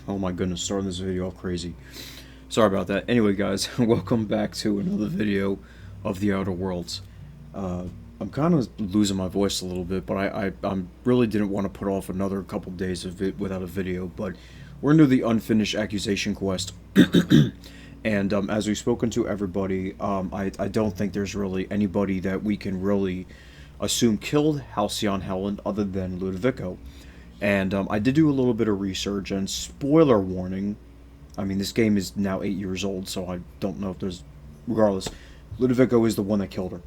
Oh my goodness, starting this video off crazy. Sorry about that. Anyway, guys, welcome back to another video of the Outer Worlds. I'm kind of losing my voice a little bit, but I really didn't want to put off another couple days of it without a video, but we're into the unfinished accusation quest. And as we've spoken to everybody, I don't think there's really anybody that we can really assume killed Halcyon Helen other than Ludovico. And I did do a little bit of research, and spoiler warning, I mean, this game is now 8 years old, so I don't know if there's... Regardless, Ludovico is the one that killed her.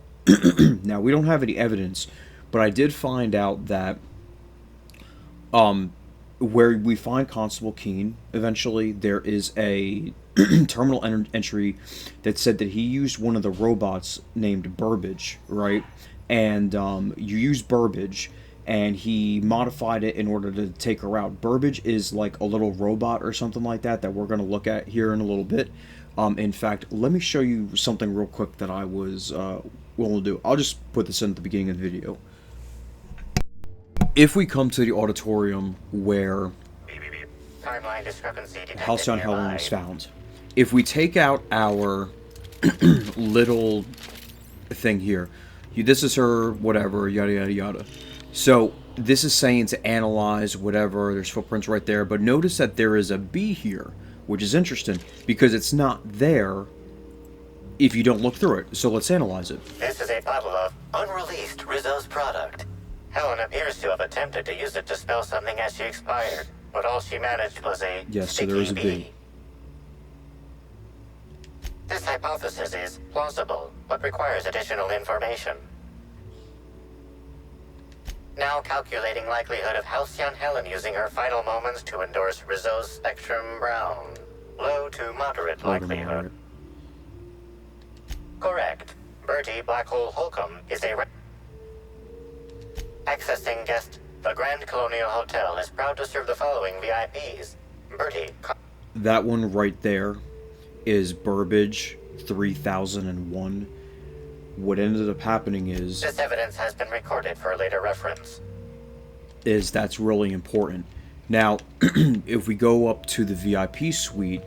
Now, we don't have any evidence, but I did find out that where we find Constable Keene, eventually, there is a terminal entry that said that he used one of the robots named Burbage, right? And you use Burbage, and he modified it in order to take her out. Burbage is like a little robot or something like that we're going to look at here in a little bit. In fact, let me show you something real quick that I was willing to do. I'll just put this in at the beginning of the video. If we come to the auditorium where timeline discrepancy Halcyon Helen was found, if we take out our little thing here, this is her, whatever, yada yada yada. So this is saying to analyze whatever, there's footprints right there, but notice that there is a B here, which is interesting, because it's not there if you don't look through it. So let's analyze it. This is a bottle of unreleased Rizzo's product. Helen appears to have attempted to use it to spell something as she expired, but all she managed was a yes, so there is a B. This hypothesis is plausible, but requires additional information. Now calculating likelihood of Halcyon Helen using her final moments to endorse Rizzo's Spectrum Brown. Low to moderate likelihood. Correct. Bertie Black Hole Holcomb is a... Accessing guest. The Grand Colonial Hotel is proud to serve the following VIPs. Bertie... That one right there is Burbage 3001. What ended up happening is... This evidence has been recorded for later reference. That's really important. Now, if we go up to the VIP suite,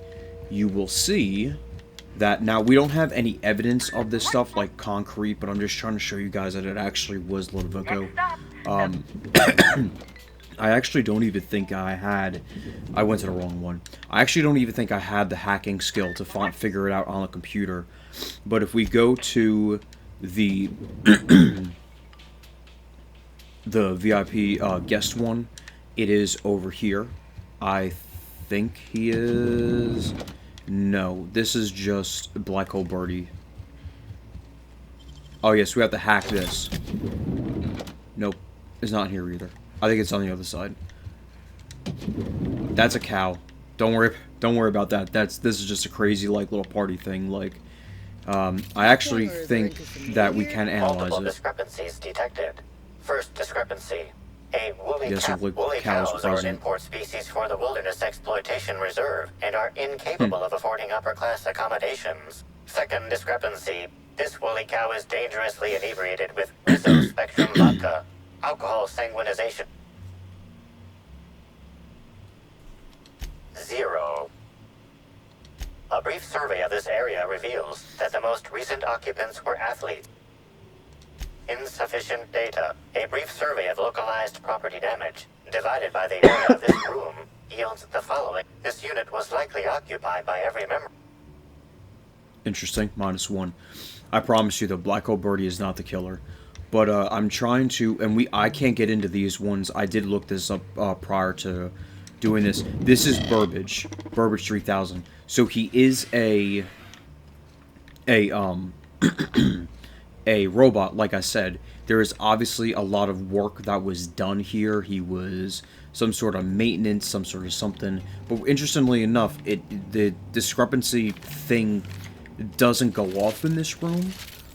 you will see that... Now, we don't have any evidence of this stuff, like concrete, but I'm just trying to show you guys that it actually was Ludovico. I actually don't even think I had... I went to the wrong one. I actually don't even think I had the hacking skill to figure it out on a computer. But if we go to the the VIP guest one, it is over here. I think he is... No, this is just Black Hole Birdie. Oh yes, we have to hack this. Nope, it's not here either. I think it's on the other side. That's a cow. Don't worry about that. This is just a crazy like little party thing. Like, I actually think that we can analyze Multiple it. discrepancies detected. First discrepancy. A woolly Yes, cow. woolly Woolly cows cows are an present. import species for the Wilderness Exploitation Reserve and are incapable of affording upper-class accommodations. Second discrepancy. This woolly cow is dangerously inebriated with Rizzo Spectrum vodka. Alcohol sanguinization. 0. A brief survey of this area reveals that the most recent occupants were athletes. Insufficient data. A brief survey of localized property damage, divided by the area of this room, yields the following. This unit was likely occupied by every member. Interesting. -1. I promise you, the Black Hole Birdie is not the killer. But I'm trying to, and I can't get into these ones. I did look this up prior to doing this. This is Burbage 3000. So he is a robot, like I said. There is obviously a lot of work that was done here. He was some sort of maintenance, some sort of something. But interestingly enough, the discrepancy thing doesn't go off in this room,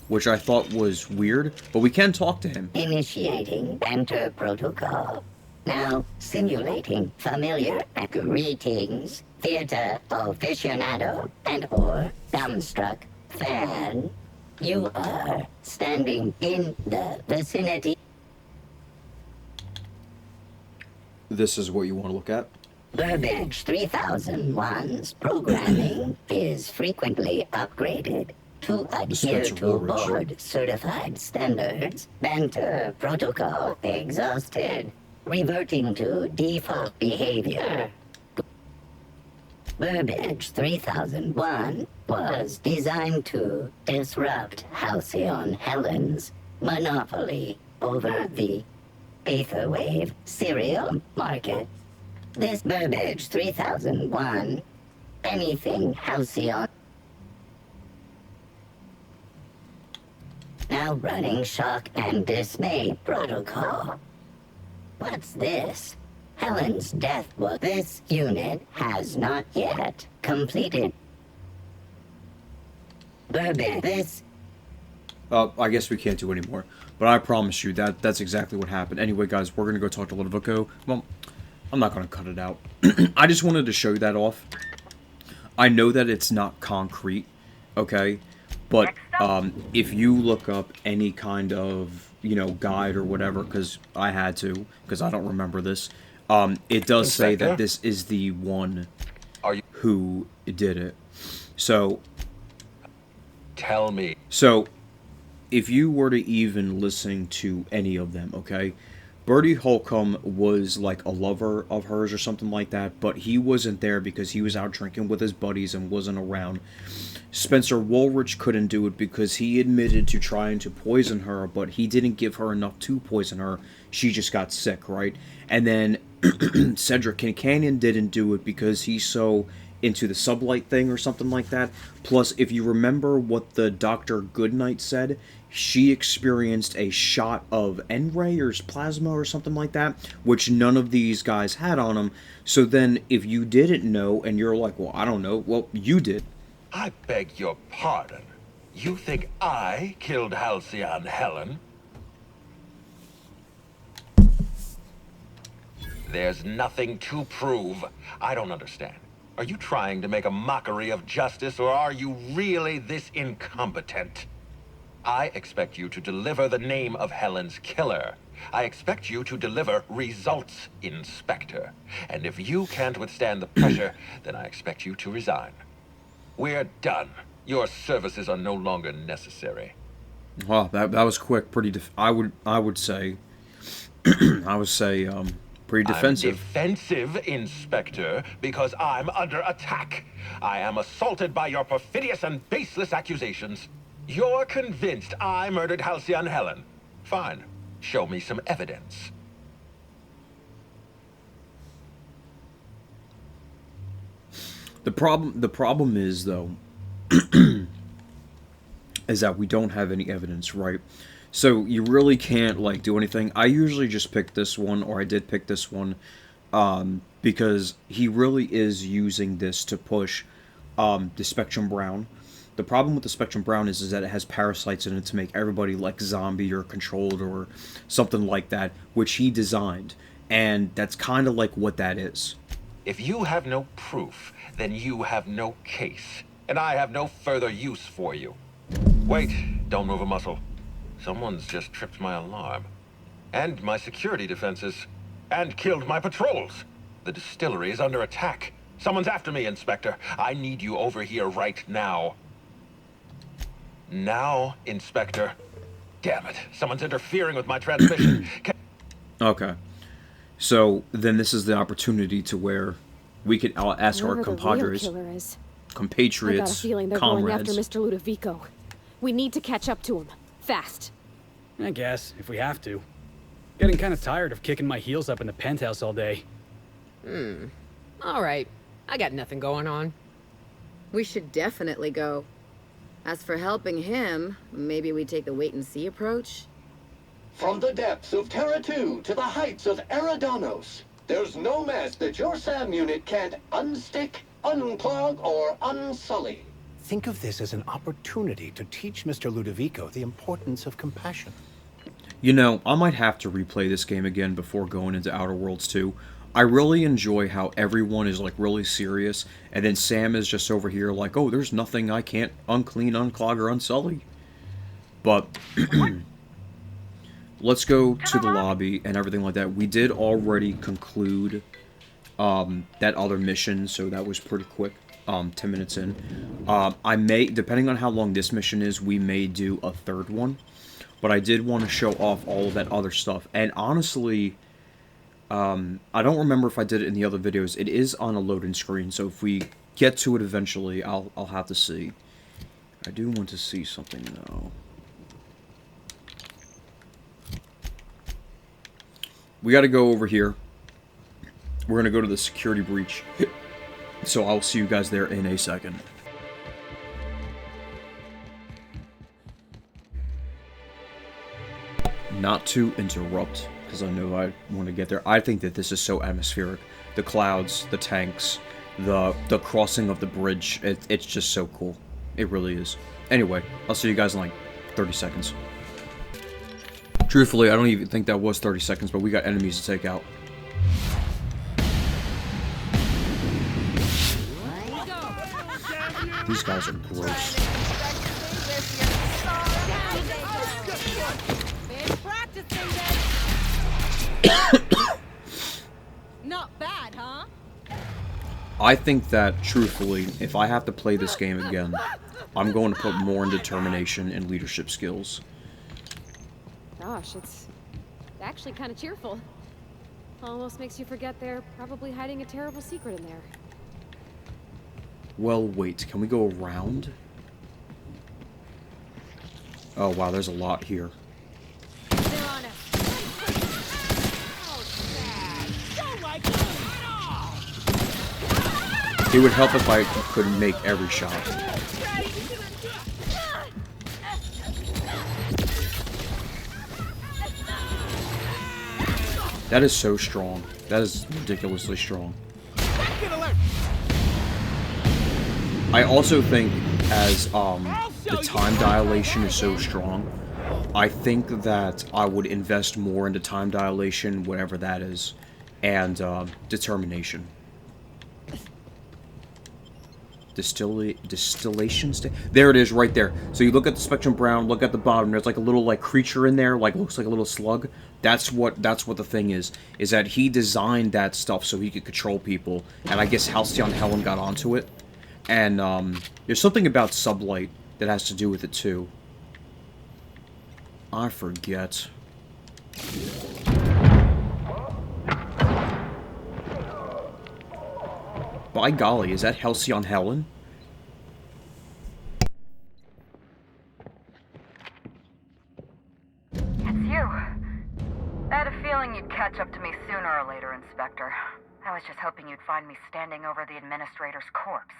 which I thought was weird, but we can talk to him. Initiating enter protocol. Now simulating familiar greetings, theater aficionado and or dumbstruck fan. You are standing in the vicinity. This is what you want to look at. Burbage 3001's programming is frequently upgraded to adhere Spencer to Woolrich. board-certified standards. Banter protocol exhausted, reverting to default behavior. Burbage 3001 was designed to disrupt Halcyon Helen's monopoly over the Aetherwave serial market. This Burbage 3001, anything Halcyon, now running shock and dismay protocol. What's this? Helen's death was. This unit has not yet completed. Burbage, this. I guess we can't do anymore. But I promise you that's exactly what happened. Anyway, guys, we're going to go talk to Ludovico. Well, I'm not going to cut it out. I just wanted to show you that off. I know that it's not concrete, okay? But if you look up any kind of, you know, guide or whatever, because I had to, because I don't remember this, it does say that this is the one who did it. So, tell me. So, if you were to even listen to any of them, okay? Bertie Holcomb was like a lover of hers or something like that, but he wasn't there because he was out drinking with his buddies and wasn't around. Spencer Woolrich couldn't do it because he admitted to trying to poison her, but he didn't give her enough to poison her. She just got sick, right? And then Cedric Kincannon didn't do it because he's so into the sublight thing or something like that. Plus, if you remember what the Dr. Goodnight said, she experienced a shot of N-ray or plasma or something like that, which none of these guys had on them. So then, if you didn't know, and you're like, well, I don't know, well, you did. I beg your pardon. You think I killed Halcyon Helen? There's nothing to prove. I don't understand. Are you trying to make a mockery of justice, or are you really this incompetent? I expect you to deliver the name of Helen's killer. I expect you to deliver results, Inspector. And if you can't withstand the pressure, then I expect you to resign. We're done. Your services are no longer necessary. Wow, that was quick. Pretty. I would say. I would say pretty defensive. I'm defensive, Inspector, because I'm under attack. I am assaulted by your perfidious and baseless accusations. You're convinced I murdered Halcyon Helen. Fine. Show me some evidence. The problem is, though, is that we don't have any evidence, right? So you really can't, like, do anything. I usually just pick this one, or I did pick this one, because he really is using this to push the Spectrum Brown. The problem with the Spectrum Brown is that it has parasites in it to make everybody like zombie or controlled or something like that, which he designed. And that's kind of like what that is. If you have no proof, then you have no case. And I have no further use for you. Wait, don't move a muscle. Someone's just tripped my alarm. And my security defenses. And killed my patrols. The distillery is under attack. Someone's after me, Inspector. I need you over here right now. Now, Inspector. Damn it. Someone's interfering with my transmission. Okay. So then this is the opportunity to where we could ask our compadres, compatriots, I got a feeling they're comrades. going after Mr. Ludovico. We need to catch up to him. Fast. I guess, if we have to. Getting kind of tired of kicking my heels up in the penthouse all day. All right. I got nothing going on. We should definitely go. As for helping him, maybe we take the wait-and-see approach? From the depths of Terra 2 to the heights of Eridanos, there's no mess that your SAM unit can't unstick, unclog, or unsully. Think of this as an opportunity to teach Mr. Ludovico the importance of compassion. You know, I might have to replay this game again before going into Outer Worlds 2. I really enjoy how everyone is, like, really serious, and then Sam is just over here like, oh, there's nothing I can't unclean, unclog, or unsully. But let's go to the lobby and everything like that. We did already conclude that other mission, so that was pretty quick. 10 minutes in. I may, depending on how long this mission is, we may do a third one. But I did want to show off all of that other stuff. And honestly, I don't remember if I did it in the other videos. It is on a loading screen, so if we get to it eventually, I'll have to see. I do want to see something, though. We got to go over here. We're going to go to the security breach. So I'll see you guys there in a second. Not to interrupt, because I know I want to get there. I think that this is so atmospheric. The clouds, the tanks, the crossing of the bridge. It's just so cool. It really is. Anyway, I'll see you guys in like 30 seconds. Truthfully, I don't even think that was 30 seconds, but we got enemies to take out. These guys are gross. Not bad, huh? I think that, truthfully, if I have to play this game again, I'm going to put more in determination and leadership skills. Gosh, it's actually kind of cheerful. Almost makes you forget they're probably hiding a terrible secret in there. Well, wait, can we go around? Oh, wow, there's a lot here. They're on us. It would help if I could make every shot. That is so strong. That is ridiculously strong. I also think as the time dilation is so strong, I think that I would invest more into time dilation, whatever that is, and determination. Distillation state. There it is, right there. So you look at the spectrum brown, look at the bottom. There's like a little creature in there, looks like a little slug. That's what the thing is that he designed that stuff so he could control people, and I guess Halcyon Helen got onto it. And there's something about sublight that has to do with it too. I forget. By golly, is that Halcyon Helen? It's you. I had a feeling you'd catch up to me sooner or later, Inspector. I was just hoping you'd find me standing over the Administrator's corpse.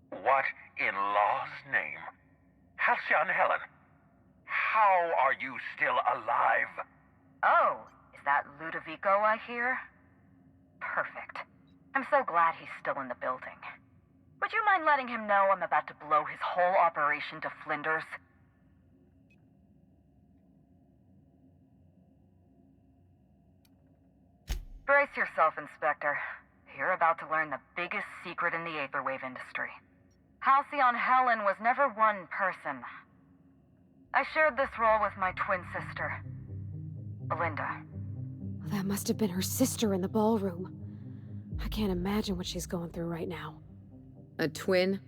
What in law's name? Halcyon Helen, how are you still alive? Oh, is that Ludovico I hear? Perfect. I'm so glad he's still in the building. Would you mind letting him know I'm about to blow his whole operation to flinders? Brace yourself, Inspector. You're about to learn the biggest secret in the Aetherwave industry. Halcyon Helen was never one person. I shared this role with my twin sister, Belinda. Well, that must have been her sister in the ballroom. I can't imagine what she's going through right now. A twin?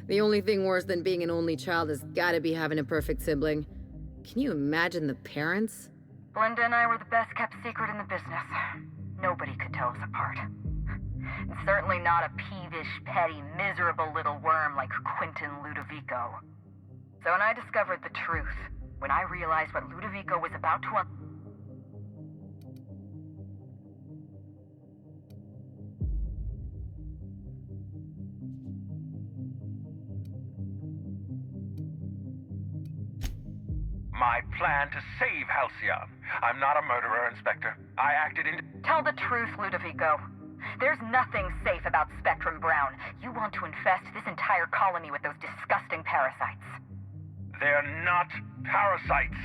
The only thing worse than being an only child has gotta be having a perfect sibling. Can you imagine the parents? Belinda and I were the best kept secret in the business. Nobody could tell us apart. And certainly not a peevish, petty, miserable little worm like Quentin Ludovico. So when I discovered the truth, when I realized what Ludovico was about to My plan to save Halcyon. I'm not a murderer, Inspector. I acted in... Tell the truth, Ludovico. There's nothing safe about Spectrum Brown. You want to infest this entire colony with those disgusting parasites. They're not parasites.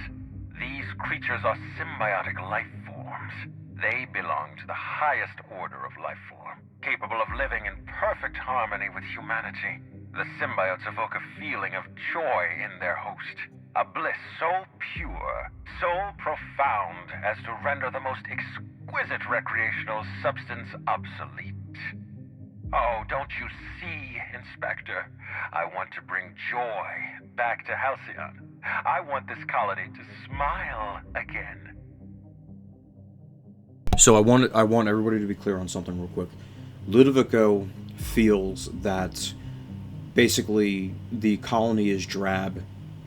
These creatures are symbiotic life forms. They belong to the highest order of life form, capable of living in perfect harmony with humanity. The symbiotes evoke a feeling of joy in their host. A bliss so pure, so profound as to render the most exquisite recreational substance obsolete. Oh, don't you see, Inspector? I want to bring joy back to Halcyon. I want this colony to smile again. So I want everybody to be clear on something real quick. Ludovico feels that basically the colony is drab.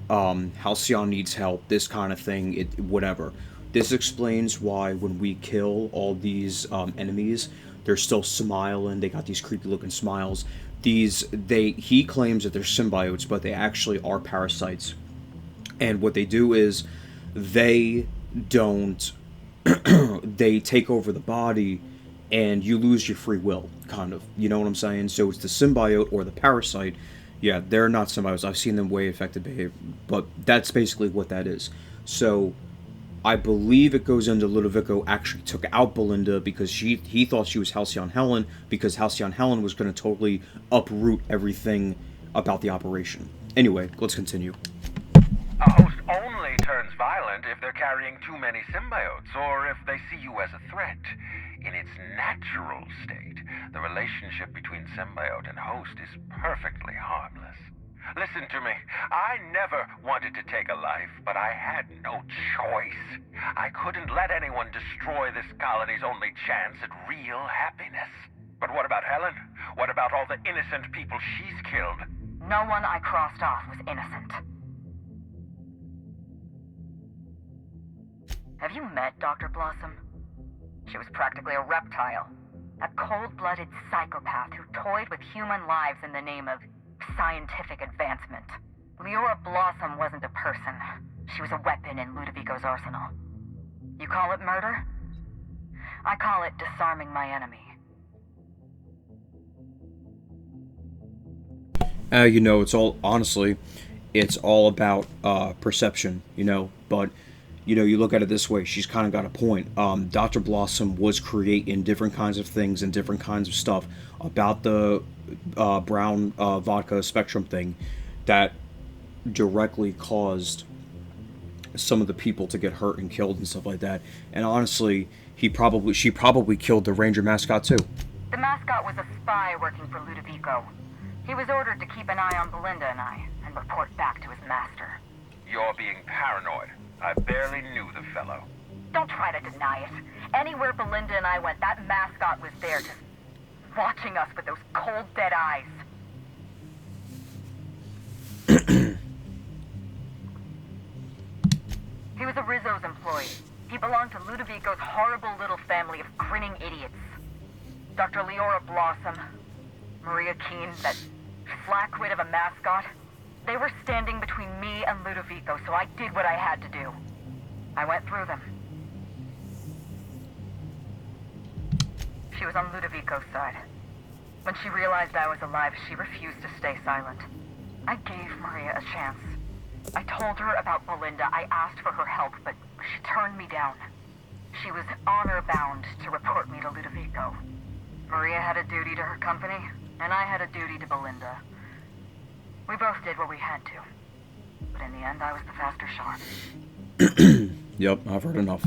Halcyon needs help. This kind of thing. Whatever. This explains why when we kill all these enemies, they're still smiling. They got these creepy looking smiles. He claims that they're symbiotes, but they actually are parasites. And what they do is they don't they take over the body and you lose your free will, kind of. You know what I'm saying? So it's the symbiote or the parasite. Yeah, they're not symbiotes. I've seen them way affected behavior, but that's basically what that is. So I believe it goes into Ludovico actually took out Belinda because he thought she was Halcyon Helen, because Halcyon Helen was going to totally uproot everything about the operation. Anyway, let's continue. A host only turns violent if they're carrying too many symbiotes, or if they see you as a threat. In its natural state, the relationship between symbiote and host is perfectly harmless. Listen to me. I never wanted to take a life, but I had no choice. I couldn't let anyone destroy this colony's only chance at real happiness. But what about Helen? What about all the innocent people she's killed? No one I crossed off was innocent. Have you met Dr. Blossom? She was practically a reptile. A cold-blooded psychopath who toyed with human lives in the name of scientific advancement. Leora Blossom wasn't a person. She was a weapon in Ludovico's arsenal. You call it murder? I call it disarming my enemy. It's all about perception, but you look at it this way, she's kind of got a point. Dr. Blossom was creating different kinds of things and different kinds of stuff about the brown vodka spectrum thing that directly caused some of the people to get hurt and killed and stuff like that. And honestly, she probably killed the Ranger mascot too. The mascot was a spy working for Ludovico. He was ordered to keep an eye on Belinda and I, and report back to his master. You're being paranoid. I barely knew the fellow. Don't try to deny it. Anywhere Belinda and I went, that mascot was there, just watching us with those cold, dead eyes. He was a Rizzo's employee. He belonged to Ludovico's horrible little family of grinning idiots. Dr. Leora Blossom, Maria Keene, that flackwit of a mascot. They were standing between me and Ludovico, so I did what I had to do. I went through them. She was on Ludovico's side. When she realized I was alive, she refused to stay silent. I gave Maria a chance. I told her about Belinda. I asked for her help, but she turned me down. She was honor-bound to report me to Ludovico. Maria had a duty to her company, and I had a duty to Belinda. We both did what we had to. But in the end, I was the faster shot. Yep, I've heard enough.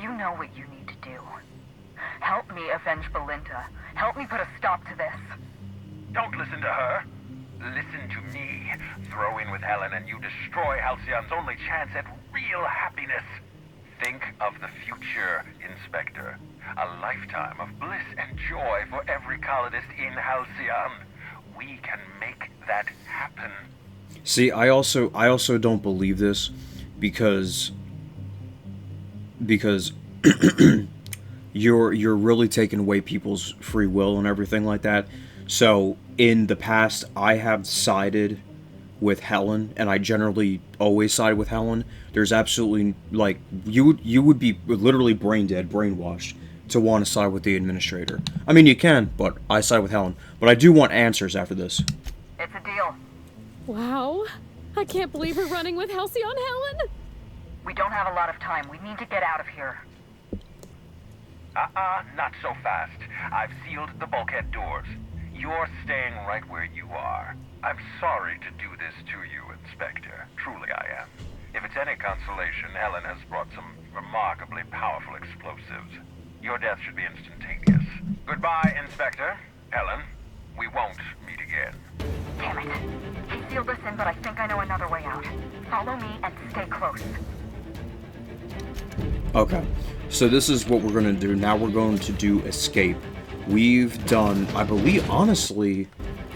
You know what you need to do. Help me avenge Belinda. Help me put a stop to this. Don't listen to her. Listen to me. Throw in with Helen and you destroy Halcyon's only chance at real happiness. Think of the future, Inspector. A lifetime of bliss and joy for every colonist in Halcyon. We can make that happen. See, I also don't believe this because you're really taking away people's free will and everything like that. So in the past, I have sided with Helen, and I generally always side with Helen. There's absolutely, like, you would be literally brain dead, brainwashed to want to side with the Administrator. I mean, you can, but I side with Helen. But I do want answers after this. It's a deal. Wow. I can't believe we're running with Halcyon Helen. We don't have a lot of time. We need to get out of here. Not so fast. I've sealed the bulkhead doors. You're staying right where you are. I'm sorry to do this to you, Inspector. Truly I am. If it's any consolation, Helen has brought some remarkably powerful explosives. Your death should be instantaneous. Goodbye, Inspector. Helen, we won't meet again. Damn it. He sealed us in, but I think I know another way out. Follow me and stay close. Okay, so this is what we're going to do. Now we're going to do escape. We've done, I believe, honestly,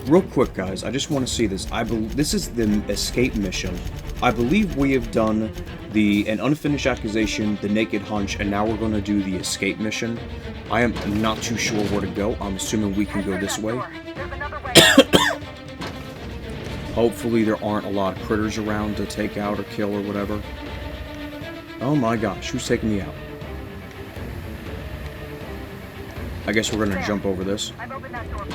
real quick, guys, I just want to see this. This is the escape mission. I believe we have done an unfinished accusation, the naked hunch, and now we're going to do the escape mission. I am not too sure where to go. I'm assuming we can go this way. Hopefully there aren't a lot of critters around to take out or kill or whatever. Oh my gosh, who's taking me out? I guess we're gonna jump over this. I've opened that door.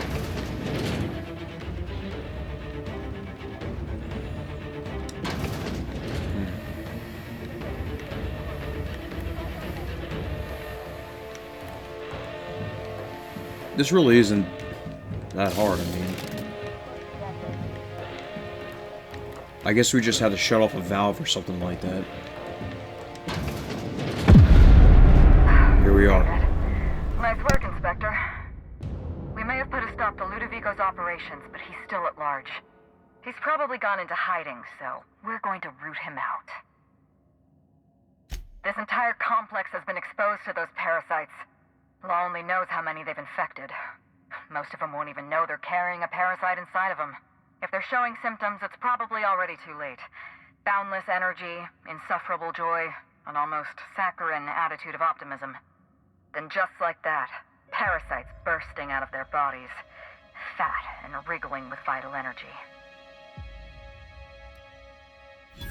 This really isn't that hard, I mean. I guess we just had to shut off a valve or something like that. Here we are. Nice work, Inspector. We may have put a stop to Ludovico's operations, but he's still at large. He's probably gone into hiding, so we're going to root him out. This entire complex has been exposed to those parasites. Law only knows how many they've infected. Most of them won't even know they're carrying a parasite inside of them. If they're showing symptoms, it's probably already too late. Boundless energy, insufferable joy, an almost saccharine attitude of optimism. Then just like that, parasites bursting out of their bodies, fat and wriggling with vital energy.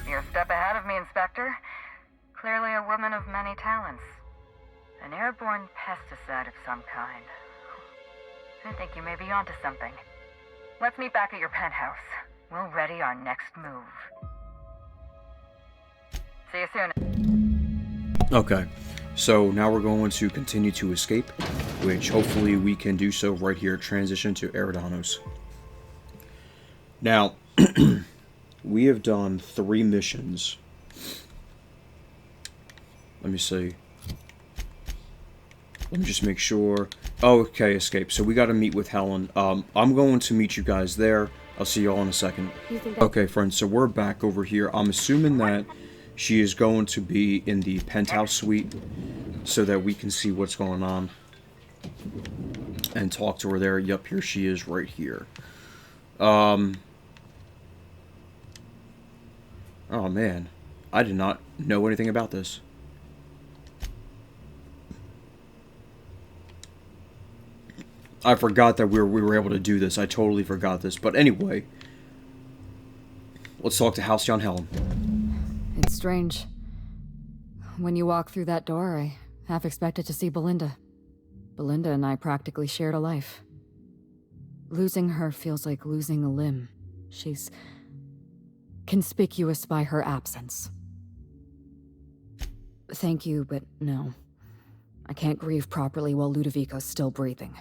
You're a step ahead of me, Inspector. Clearly a woman of many talents. An airborne pesticide of some kind. I think you may be onto something. Let's meet back at your penthouse. We'll ready our next move. See you soon. Okay, so now we're going to continue to escape, which hopefully we can do so right here, transition to Eridanos. Now, we have done 3 missions. Let me see. Let me just make sure. Oh, okay, escape. So we got to meet with Helen. I'm going to meet you guys there. I'll see y'all in a second. Okay, friends, so we're back over here. I'm assuming that she is going to be in the penthouse suite so that we can see what's going on and talk to her there. Yep, here she is right here. Oh, man. I did not know anything about this. I forgot that we were able to do this. I totally forgot this. But anyway, let's talk to Halcyon Helen. It's strange. When you walk through that door, I half expected to see Belinda. Belinda and I practically shared a life. Losing her feels like losing a limb. She's conspicuous by her absence. Thank you, but no. I can't grieve properly while Ludovico's still breathing.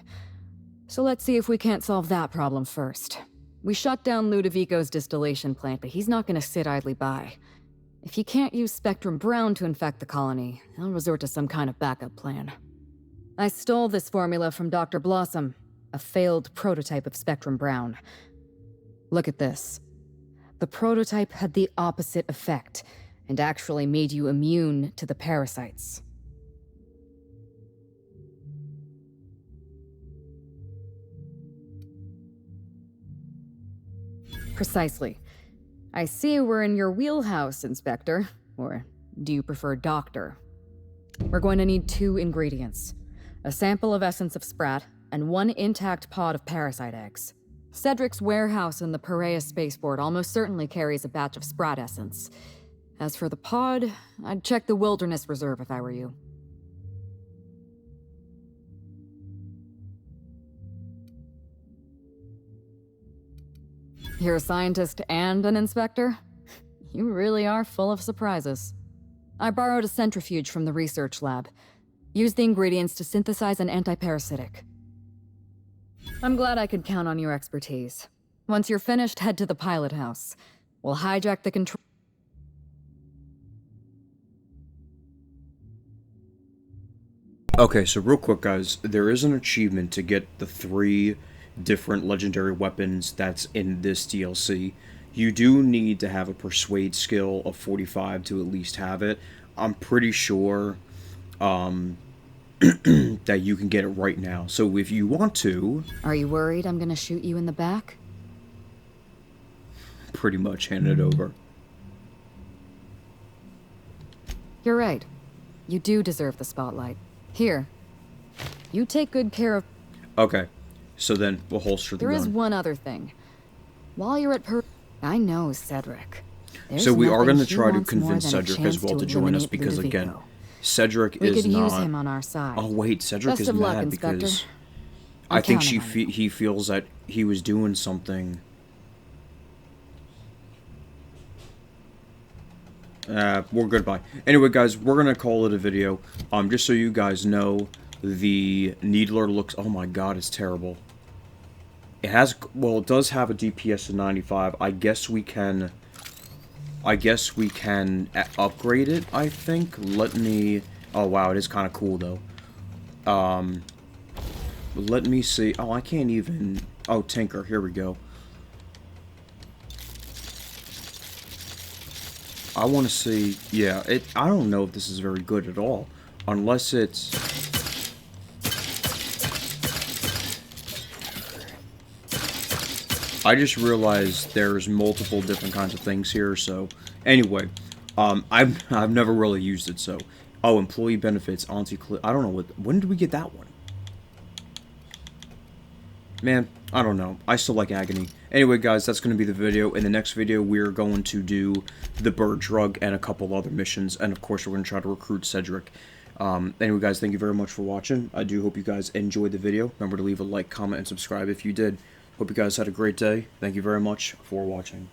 So let's see if we can't solve that problem first. We shut down Ludovico's distillation plant, but he's not gonna sit idly by. If he can't use Spectrum Brown to infect the colony, he'll resort to some kind of backup plan. I stole this formula from Dr. Blossom, a failed prototype of Spectrum Brown. Look at this. The prototype had the opposite effect, and actually made you immune to the parasites. Precisely. I see we're in your wheelhouse, Inspector. Or do you prefer Doctor? We're going to need 2 ingredients. A sample of essence of Sprat, and 1 intact pod of parasite eggs. Cedric's warehouse in the Perea spaceport almost certainly carries a batch of Sprat essence. As for the pod, I'd check the Wilderness Reserve if I were you. You're a scientist and an inspector? You really are full of surprises. I borrowed a centrifuge from the research lab. Used the ingredients to synthesize an antiparasitic. I'm glad I could count on your expertise. Once you're finished, head to the pilot house. We'll hijack the control... Okay, so real quick, guys, there is an achievement to get the 3 different legendary weapons that's in this DLC. You do need to have a persuade skill of 45 to at least have it. I'm pretty sure that you can get it right now. So if you want to... Are you worried I'm gonna shoot you in the back? Pretty much hand it over. You're right. You do deserve the spotlight. Here. You take good care of... Okay. So then we'll holster the gun. There is one other thing. While you're at I know, Cedric. So we are going to try to convince Cedric as well to join us because, again, Cedric is not... We could use him on our side. Oh, wait, Cedric is mad because... I think he feels that he was doing something... we're goodbye. Anyway, guys, we're going to call it a video. Just so you guys know, the Needler looks... Oh my god, it's terrible. It has... Well, it does have a DPS of 95. I guess we can upgrade it, I think. Let me... Oh, wow, it is kind of cool, though. Let me see... Oh, I can't even... Oh, Tinker, here we go. I want to see... Yeah, I don't know if this is very good at all. Unless it's... I just realized there's multiple different kinds of things here, so... Anyway, I've never really used it, so... Oh, employee benefits, anti-clip... I don't know what... When did we get that one? Man, I don't know. I still like Agony. Anyway, guys, that's going to be the video. In the next video, we're going to do the bird drug and a couple other missions. And, of course, we're going to try to recruit Cedric. Anyway, guys, thank you very much for watching. I do hope you guys enjoyed the video. Remember to leave a like, comment, and subscribe if you did. Hope you guys had a great day. Thank you very much for watching.